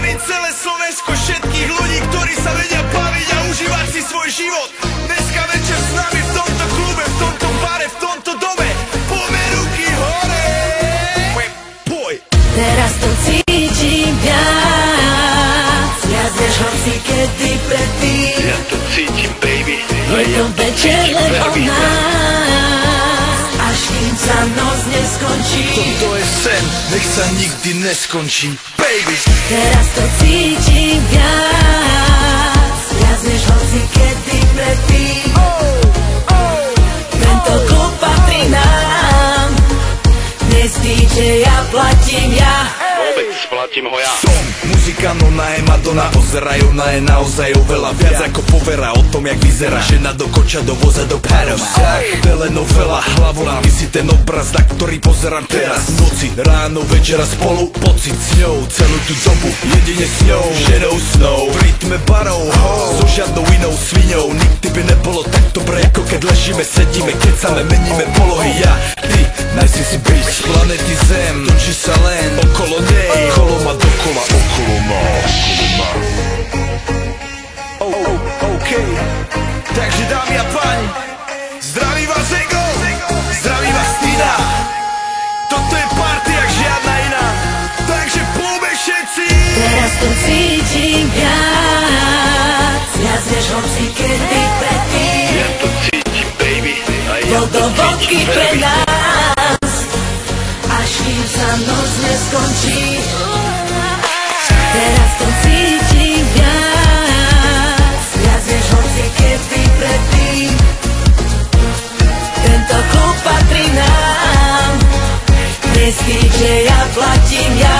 zbaviť celé Slovensko všetkých ľudí, ktorí sa vedia baviť a užívať si svoj život. Dneska večer s nami v tomto klube, v tomto bare, v tomto dome. Poďme ruky hore. Poj. Teraz to cítim viac, viac než hoci kedy predtým. Ja to cítim, baby. Je to večer len o nás, až kým sa noc neskončí. Toto je sen, nech sa nikdy neskončí, baby. Teraz to cítim viac, viac než hoci kedy predtým. Tento klub patrí nám, dnes DJ ja platím ja. Vôbec splatím ho ja. Som muzikant, ona je Madonna, ozeraj, ona je naozaj oveľa viac ako povera o tom, jak vyzerá. Žena do koča, do voza, do Paris. Telenovela, hlavou mi si ten obraz, na ktorý pozerám teraz. Noci, ráno, večera spolu, pocit s ňou, celú tú dobu, jedine s ňou. Ženou snou, v rytme barov, so žiadnou inou sviňou. Nikdy by nebolo tak dobre, ako keď ležíme, sedíme, kecame, meníme polohy. Ja, ty, najsi si byť z planety Zem, točí sa len okolo nej, okolo ma dokola, okolo ma. OK, takže dámy a páni, zdraví vás Ego, zdraví vás Tina. Toto je party jak žiadna iná, takže poďme všetci. Teraz to cítim viac, viac než hoci kedy predtým. Ja to cítim, baby. A ja Bol to to vodky cítim, pre baby. nás, až kým sa noc neskončí. Teraz to cítim viac, viac než hoci kedy predtým. Tento klub patrí nám, dnes DJ ja platím ja.